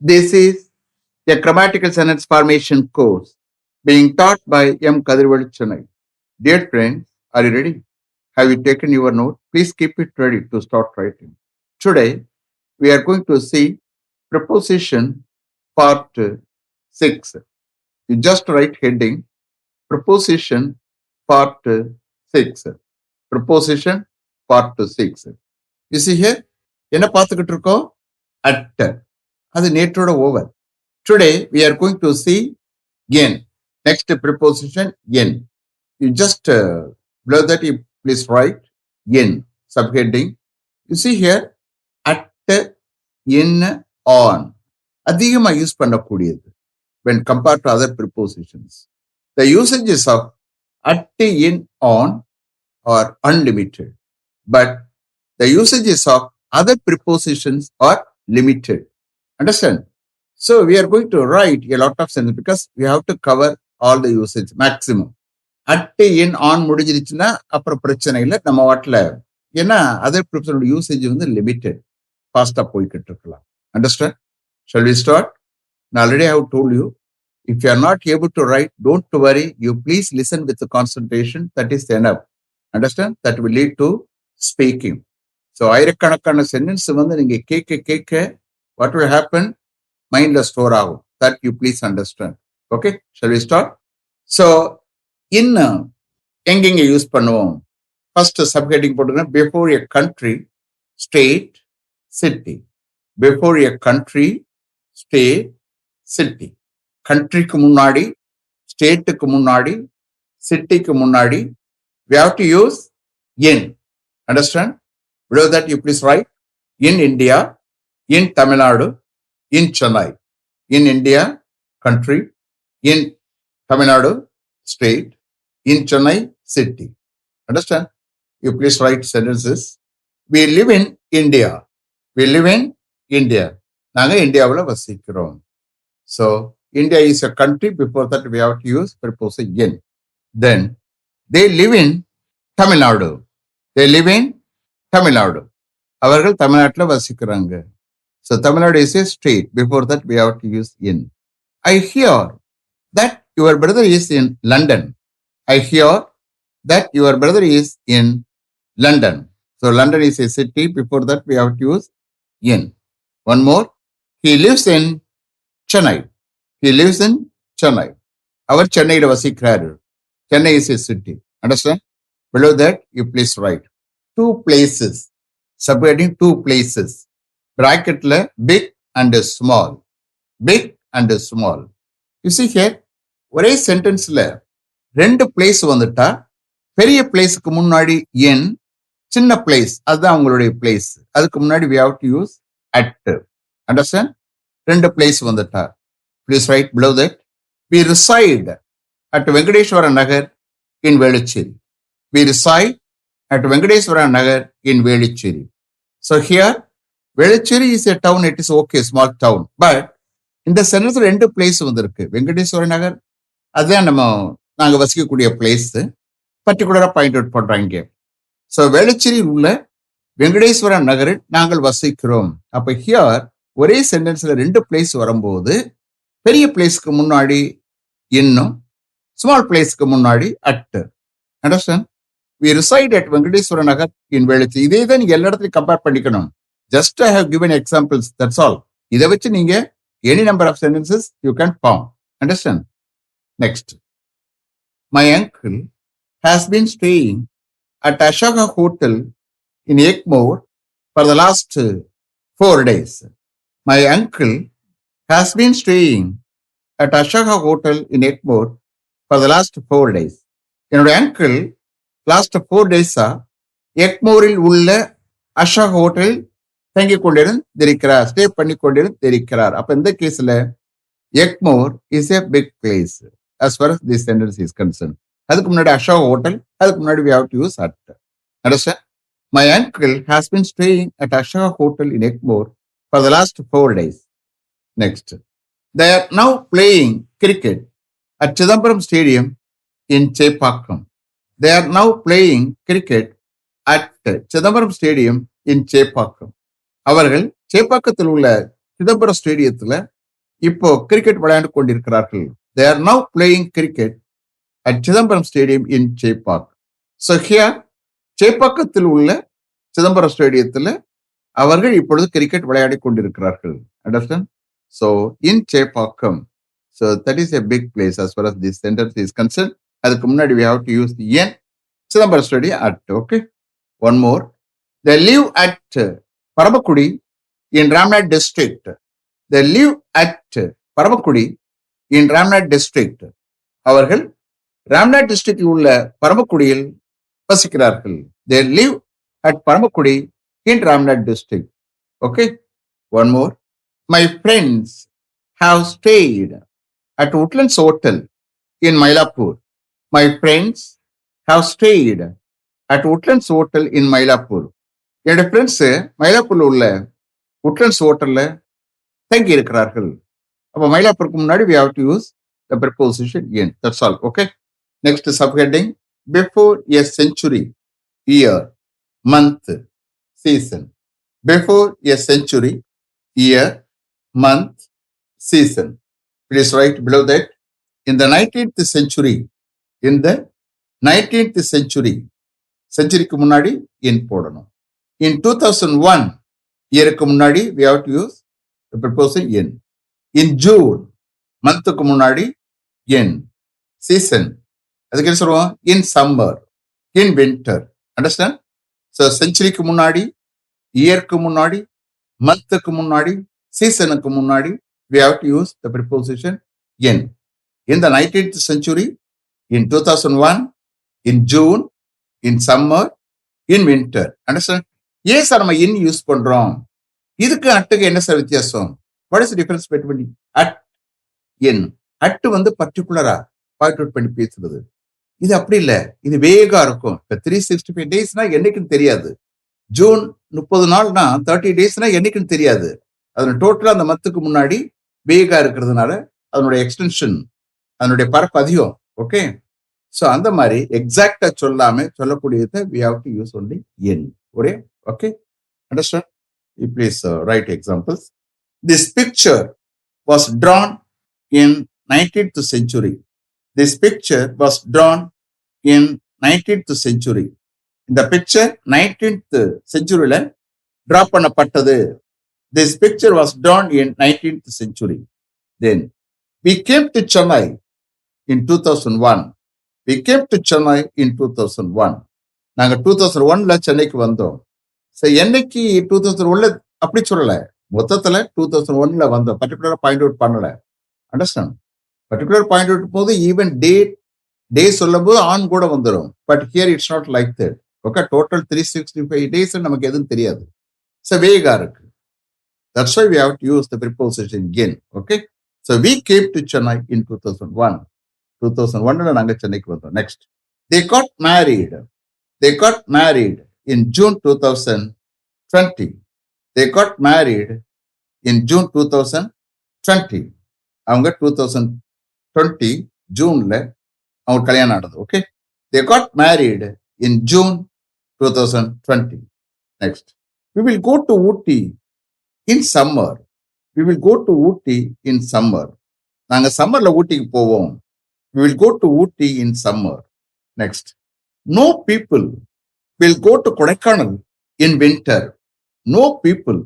This is a grammatical sentence formation course being taught by M. Kadirwal Chennai. Dear friends, are you ready? Have you taken your note? Please keep it ready to start writing. Today, we are going to see preposition part 6. You just write heading preposition part 6. Preposition part 6. You see here, என்ன பார்த்துக்கிட்டு இருக்கோம்? At. அது நேற்றோட over. Today, we are going to see in. Next preposition, in. You just below that, you please write in, subheading. You see here, at, in, on. அதிகமாக use பண்ணக்கூடியது when compared to other prepositions. The usages of at, in, on are unlimited, but the usages of other prepositions are limited. Understand? So we are going to write a lot of sentences because we have to cover all the usage maximum. At, in, on முடிஞ்சிருச்சுன்னா அப்புறம் பிரச்சனை இல்லை. நம்ம வாட்டில் ஏன்னா other ப்ரிப்போசிஷனோட usage வந்து limited, ஃபாஸ்டாக போய்கிட்டு இருக்கலாம். Understand? Shall we start? Already I have told you, if you are not able to write, don't worry. You please listen with the concentration. That is enough. Understand? That will lead to speaking. So ஆயிரக்கணக்கான sentence வந்து நீங்க கேட்க what will happen? Mindல store ஆகும். That you please understand. Okay? Shall we start? So in எங்கெங்க use பண்ணுவோம்? First subheading போட்டுங்க. Before a country, state, city. Before a country, state, city. கண்ட்ரிக்கு முன்னாடி, ஸ்டேட்டுக்கு முன்னாடி, சிட்டிக்கு முன்னாடி we have to use in. Understand? Below that you please write in India, in Tamil Nadu, in Chennai. In India, country. In Tamil Nadu, state. In Chennai, city. Understand? You please write sentences. We live in India. We live in India. நாங்க இந்தியாவில் வசிக்கிறோம். So India is a country. Before that we have to use preposition in. Then they live in Tamil Nadu. They live in Tamil Nadu. அவர்கள் தமிழ்நாட்டில் வசிக்கிறாங்க. So Tamil Nadu is a state. Before that we have to use in. I hear that your brother is in London. I hear that your brother is in London. So London is a city. Before that we have to use in. One more. He lives in Chennai. He lives in Chennai. அவர் சென்னையில் வசிக்கிறாரு. Chennai is a city. Understand? Below that, you please write two places. Subheading two places. Bracketல big and small. Big and small. You see here, ஒரே சென்டென்ஸ்ல ரெண்டு place வந்துட்டா பெரிய பிளேஸுக்கு முன்னாடி in, சின்ன place அதுதான் உங்களுடைய place. அதுக்கு முன்னாடி we have to use at. Understand? ரெண்டு பிளேஸ் வந்துட்டா. Please write below that. We reside at Venkateswara Nagar in Velicheri. We reside at Venkateswara Nagar in Velicheri. So here, Velicheri is a town. It is okay, small town. But இந்த sentence ரெண்டு place வந்திருக்கு. வெங்கடேஸ்வர நகர் அதுதான் நாங்கள் வசிக்கக்கூடிய place. பர்டிகுலராக point out பண்ணுறாங்க. So வேளச்சேரியில் உள்ள வெங்கடேஸ்வர நகரில் நாங்கள் வசிக்கிறோம். அப்போ ஹியர் ஒரே சென்டென்ஸ்ல ரெண்டு பிளேஸ் வரும்போது பெரிய பிளேஸ்க்கு முன்னாடி இன்னும், ஸ்மால் பிளேஸ்க்கு முன்னாடி at. Understand? We reside at Venkateswara Nagar in Velachery. இதே தான் நீங்க எல்லா இடத்துலையும் கம்பேர் பண்ணிக்கணும். Just I have given examples, that's all. இதை வச்சு நீங்க any number of sentences you can form. Understand? Next. My uncle has been staying at Ashoka Hotel in Egmore for the last 4 days. My uncle has been staying at Ashoka Hotel in Egmore for the last 4 days. என்னுடைய uncle last 4 டேஸா எக்மோரில் உள்ள Ashok hotel தங்கி கொண்டிருக்கிறார், stay பண்ணி கொண்டிருக்கிறார். அப்ப இந்த கேஸ்ல Egmore is a big place as far as this sentence is concerned. அதுக்கு முன்னாடி அஷோக் ஹோட்டல், அதுக்கு முன்னாடி we have to use at. Understand? My uncle has been staying at Ashoka Hotel in Egmore for the last 4 days. Next. They are now playing cricket at Chidambaram Stadium in Chepakkam. They are now playing cricket at Chidambaram Stadium in Chepakkam. அவர்கள் சேப்பாக்கத்தில் உள்ள சிதம்பரம் ஸ்டேடியத்தில் இப்போ cricket விளையாண்டு கொண்டிருக்கிறார்கள். They are now playing cricket at Chidambaram Stadium in Chepauk. So here, சேப்பாக்கத்தில் உள்ள சிதம்பரம் ஸ்டேடியத்தில் அவர்கள் இப்பொழுது கிரிக்கெட் விளையாடி கொண்டிருக்கிறார்கள். Understand? So in Chepaukam. So that is a big place as far as this sentence is concerned. அதுக்கு முன்னாடி we have to use the N. Chidambaram stadium at. Okay. One more. They live at Paramakudi in Ramnad district. They live at Paramakudi in Ramnad district. அவர்கள் ராம்நாத் டிஸ்ட்ரிக்டில் உள்ள பரமக்குடியில் வசிக்கிறார்கள். They live at Paramakudi in Ramnad district. Okay. One more. My friends have stayed at Woodlands Hotel in Mylapore. My friends have stayed at Woodlands Hotel in Mylapore. என்னுடைய friends மயிலாப்பூர்ல உள்ள Woodlands ஹோட்டல்ல தங்கி இருக்கிறார்கள். அப்போ மயிலாப்பூருக்கு முன்னாடி we have to use the preposition in. That's all. Okay. Next subheading. Before a century, year, month, season. Before a century, year, month, season. Please write below that. In the 19th century, in the 19th century, centuryக்கு முன்னாடி in போடணும். In 2001, இயருக்கு முன்னாடி we have to use the preposition in. In June, மந்த்துக்கு முன்னாடி in. Season, அதுக்கு என்ன சொல்லுவோம்? In summer, in winter. Understand? So centuryக்கு முன்னாடி, இயருக்கு முன்னாடி, மந்த்துக்கு முன்னாடி, சீசனுக்கு முன்னாடி we have to use the preposition in. In the 19th century, in 2001, in June, in summer, in winter. Understand? ஏன் சார் நம்ம இன் யூஸ் பண்றோம்? இதுக்கு அட்டுக்கு என்ன சார் வித்தியாசம்? What is difference between at in? At வந்து பர்டிகுலரா பாயிண்ட் அவுட் பண்ணி பேசுறது. இது அப்படி இல்லை, இது வேகா இருக்கும். இப்போ 365 டேஸ்னா என்னைக்குன்னு தெரியாது. ஜூன் 30 நாள்னா 30 டேஸ்னா என்னைக்குன்னு தெரியாது. அதோட டோட்டலா அந்த மத்துக்கு முன்னாடி வேகா இருக்கிறதுனால அதனுடைய எக்ஸ்டென்ஷன், அதனுடைய பரப்பு அதிகம். ஓகே. ஸோ அந்த மாதிரி எக்ஸாக்டா சொல்லாம சொல்லக்கூடியதை we have to use only in. ஒரே. Okay. Understand? You please write examples. This picture was drawn in 19th century. This picture was drawn in 19th century. இந்த picture 19th centuryல draw பண்ணப்பட்டது. This picture was drawn in 19th century. Then we came to Chennai in 2001. We came to Chennai in 2001. நாங்க 2001ல சென்னைக்கு வந்தோம். சரி, என்னைக்கு 2001ல அப்படி சொல்லல, மொத்தத்துல 2001ல வந்தோம். பர்டிகுலரா பாயிண்ட் அவுட் பண்ணல. அண்டர்ஸ்டாண்ட்? பர்டிகுலர் பாயிண்ட் அவுட் போது ஈவன் டே சொல்லும் போது ஆன் கூட வந்துடும். But here it's not like that. Okay. Total 365 days நமக்கு எதுவும் தெரியாது. ஸோ வேகா இருக்கு. That's why we have to use the preposition in. Okay. So we came to Chennai in 2001. 2001ல நாங்க சென்னைக்கு வந்தோம். Next. They got married. They got married in June 2020. They got married in June 2020. அவங்க 2020 ஜூன்ல அவங்க கல்யாணம் ஆனது. Okay. They got married in June 2020. Next. We will go to Ooty in summer. We will go to Ooty in summer. நாங்க சம்மர்ல ஊட்டிக்கு போவோம். We will go to Ooty in summer. Next. No people will go to Kodaikanal in winter. No people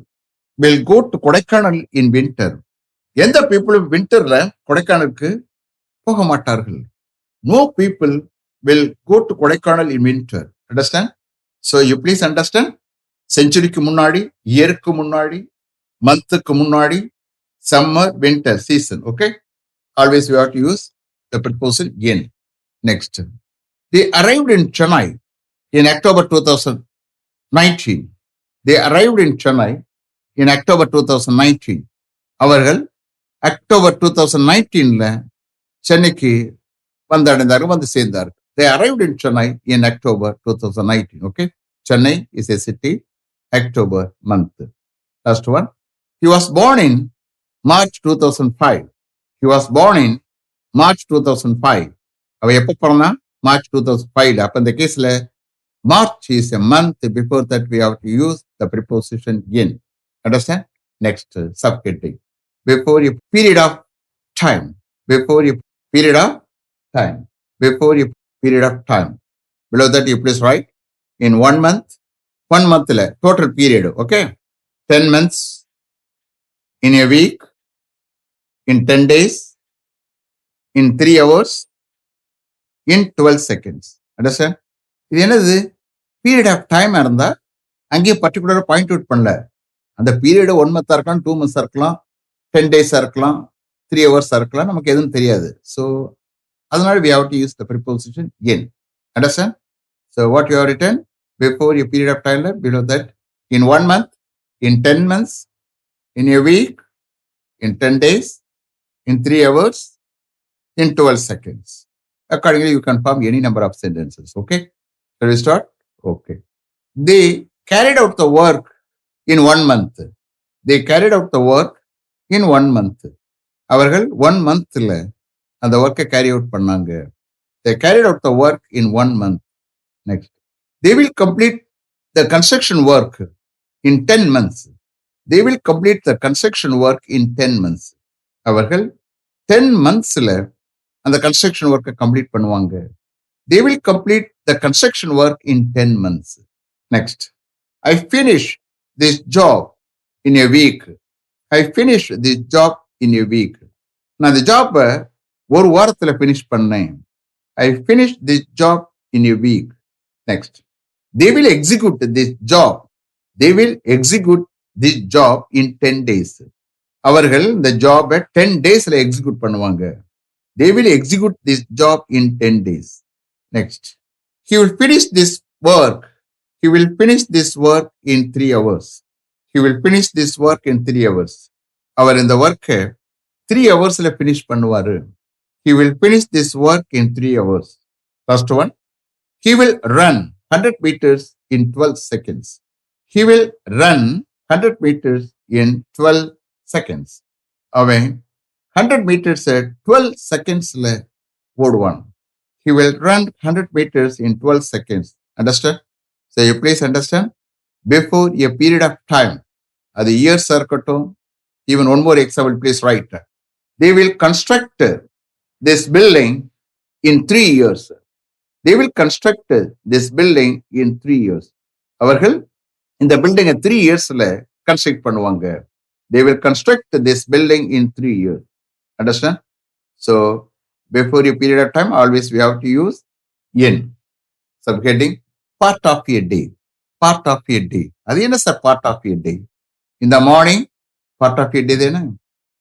will go to Kodaikanal in winter. எந்த பீப்புளும் விண்டர்ல கொடைக்கானலுக்கு போக மாட்டார்கள். No people will go to Kodaikanal in winter. Understand? So you please understand. செஞ்சுரிக்கு முன்னாடி, இயருக்கு முன்னாடி, மந்த்துக்கு முன்னாடி, summer, winter, season. Okay. Always we have to use the preposition in. Next. They arrived in Chennai in October 2019. They arrived in Chennai in October 2019. அவர்கள் October 2019ல சென்னைக்கு வந்தடைந்தார்கள், வந்து சேர்ந்தார்கள். They arrived in Chennai in October 2019. Okay. Chennai is a city. October month. Last one. He was born in March 2005. He was born in March 2005. அவ எப்போ பிறந்தா? March 2005. அப்ப இந்த கேஸ்ல March is a month. Before that we have to use the preposition in. Understand? Next subheading. before a period of time, before a period of time, before a period of time. Below that, you please write in 1 month, 1 month total period, okay? 10 months in a week, in 10 days, in 3 hours, in 12 seconds. Understand? இது என்னது period of time இருந்தா அங்கேயே பர்டிகுலராக point out பண்ணல. அந்த period 1 month இருக்கலாம், 2 months இருக்கலாம், 10 days இருக்கலாம், 3 hours இருக்கலாம், நமக்கு எதுவும் தெரியாது. ஸோ அதனால we have to use the preposition in. Understand? So what you have written before a period of time, below that, in 1 month, in 10 months, in a week, in 10 days, in 3 hours, in 12 seconds. Accordingly, you can form any number of sentences. Okay? Shall we start? Okay. They carried out the work in 1 month. They carried out the work in 1 month. அவர்கள் 1 monthல அந்த ஒர்க்கை carry out பண்ணாங்க. They carried out the work in 1 month. Next. They will complete the construction work in 10 months. They will complete the construction work in 10 months. அவர்கள் 10 monthsல அந்த construction ஒர்க்கை complete பண்ணுவாங்க. They will complete the construction work in 10 months. Next. I finished this job in a week. I finished this job in a week. நான் இந்த ஜாப்பை ஒரு வாரத்துல finish பண்ணேன். I finished this job in a week. Next. They will execute this job. They will execute this job in 10 days. அவர்கள் இந்த ஜாபை 10 daysல execute பண்ணுவாங்க. They will execute this job in 10 days. Next. He will finish this work. He will finish this work in 3 hours. He will finish this work in 3 hours. அவர் இந்த ஒர்க்கை 3 ஹவர்ஸ்ல finish பண்ணுவாரு. He will finish this work in 3 hours. Last one. He will run 100 meters in 12 seconds. He will run 100 meters in 12 seconds. அவன் 100 meters 12 secondsல ஓடுவான். He will run 100 meters in 12 seconds. Understand? So you please understand. Before a period of time, அது years இருக்கட்டும். Even one more example, please write. They will construct this building in 3 years. They will construct this building in 3 years. அவர்கள் இந்த பில்டிங்கை 3 yearsல construct பண்ணுவாங்க. They will construct this building in 3 years. Understand? So before a period of time, always we have to use in. Subheading, part of a day. Part of a day. அது என்ன sir part of a day? In the morning, part of a day தானே?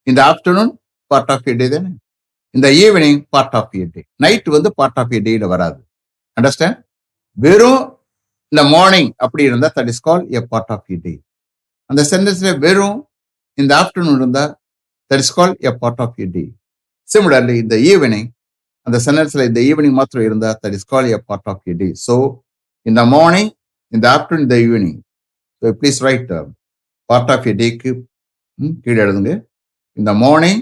In the afternoon, part of a day தானே? In the evening, part of a day. Night வந்து part of a dayல வராது. Understand? வெறும் இந்த morning அப்படி இருந்தா that is called a part of a day. அந்த சென்டென்ஸ்ல வெறும் இந்த ஆஃப்டர்நூன் இருந்தா that is called a part of a day. Similarly, in the evening, அந்த சென்டென்ஸ்ல இந்த ஈவினிங் மாத்திரம் இருந்தா that is called a part of a day. So, in the morning, in the afternoon, in the evening. So, please write part of a day-க்கு கீழே எழுதுங்க. In the morning,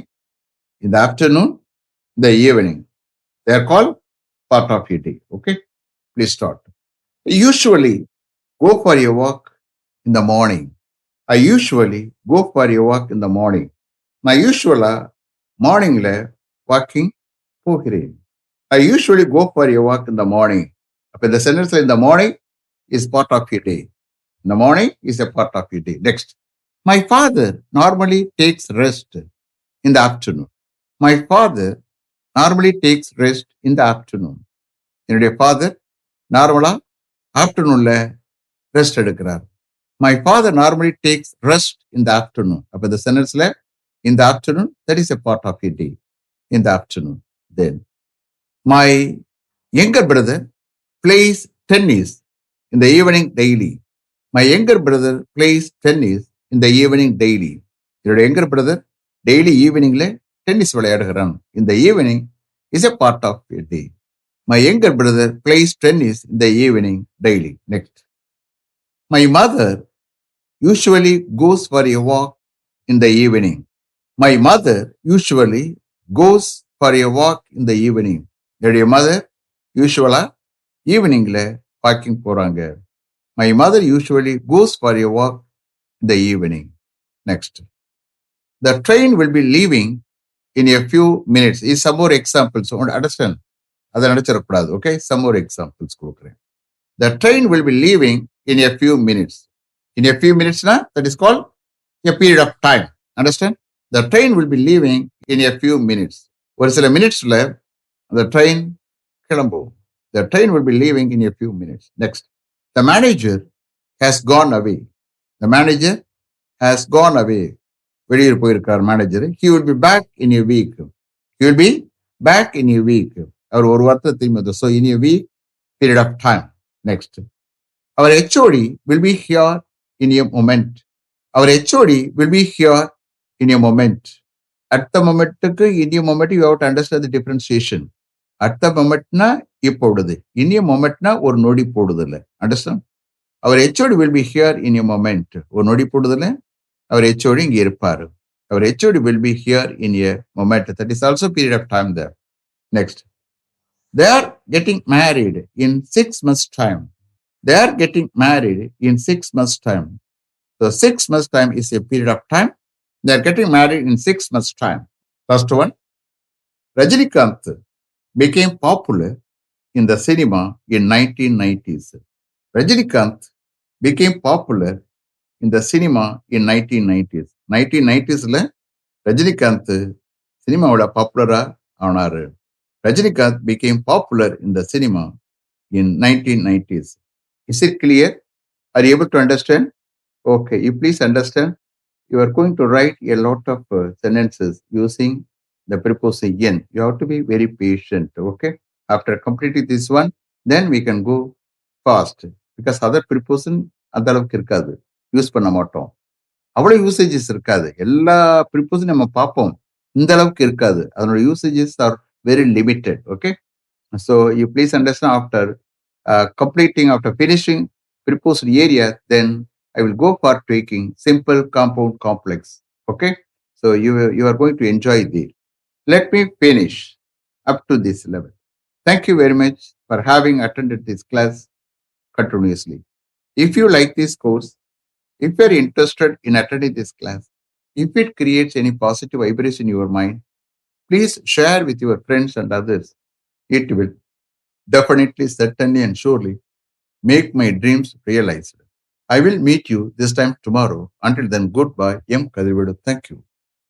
in the afternoon, in the evening. They are called part of a day. Okay? Please start. I usually go for a walk in the morning. I usually go for a walk in the morning. நான் யூஸ்வலா மார்னிங்ல walking போகிறேன். I usually go for a walk in the morning. அப்ப இந்த சென்டென்ஸ்ல இந்த morning is part of a day. In the morning is a part of a day. Next. My father normally takes rest in the afternoon. My father normally takes rest in the afternoon. என்னுடைய father நார்மலா ஆஃப்டர்நூன்ல rest எடுக்கிறார். My father normally takes rest in the afternoon. அப்ப இந்த சென்டென்ஸ்ல in the afternoon, that is a part of a day. In the afternoon. Then my younger brother plays tennis in the evening daily. My younger brother plays tennis in the evening daily. என்னுடைய younger brother daily eveningல tennis விளையாடுகிறான். In the evening is a part of a day. My younger brother plays tennis in the evening daily. Next. My mother usually goes for a walk in the evening. My mother usually goes for a walk in the evening. என்னுடைய mother usually eveningல walking போறாங்க. My mother usually goes for a walk in the evening. Next. The train will be leaving in a few minutes. Is some more examples. So understand? அதை நினைச்சிடக்கூடாது. Okay, some more examples கொடுக்குறேன். The train will be leaving in a few minutes. In a few minutes, that is called a period of time. Understand? The train will be leaving in a few minutes. ஒரு சில மினிட்ஸ்ல the train கிளம்பும். The train will be leaving in a few minutes. Next, the manager has gone away. The manager has gone away. வெளியூர் போயிருக்கார் manager. He will be back in a week. He will be back in a week. அவர் ஒரு வாரத்தில் திரும்பி வந்தார். So in a week, period of time. Next, our HOD will be here in a moment. Our HOD will be here in a moment. At the moment, in a moment, you have to understand the differentiation. At the moment, இப்பொழுது. In a moment, ஒரு நொடி போடுதல்ல. Understand? Our HOD will be here in a moment. ஒரு நொடி போடுதல்ல. Our HOD இங்கே இருப்பார். Our HOD will be here in a moment. That is also period of time there. Next, they are getting married in 6 months' time. They are getting married in 6 months' time. So 6 months' time is a period of time. They are getting married in 6 months' time. First one, Rajinikanth became popular in the cinema in 1990s. Rajinikanth became popular in the cinema in 1990s. 1990sல Rajinikanth சினிமாவோட பாப்புலரா ஆனாரு. Rajinikanth became popular in the cinema in 1990s. Is it clear? Are you able to understand? Okay, you please understand. You are going to write a lot of sentences using the preposition. You have to be very patient. Okay. After completing this one, then we can go fast because other preposition அந்த அளவுக்கு இருக்காது, use பண்ண மாட்டோம். அவ்வளவு usages இருக்காது. எல்லா ப்ரிப்போஸும் நம்ம பார்ப்போம், இந்த அளவுக்கு இருக்காது. அதனோட usages are very limited. Okay, so you please understand after completing, after finishing preposition area, then I will go for taking simple, compound, complex. Okay, so you are going to enjoy this. Let me finish up to this level. Thank you very much for having attended this class continuously. If you like this course, if you are interested in attending this class, if it creates any positive vibration in your mind, please share with your friends and others. It will definitely, certainly, and surely make my dreams realized. I will meet you this time tomorrow. Until then, goodbye. M. Kadirvedu. Thank you.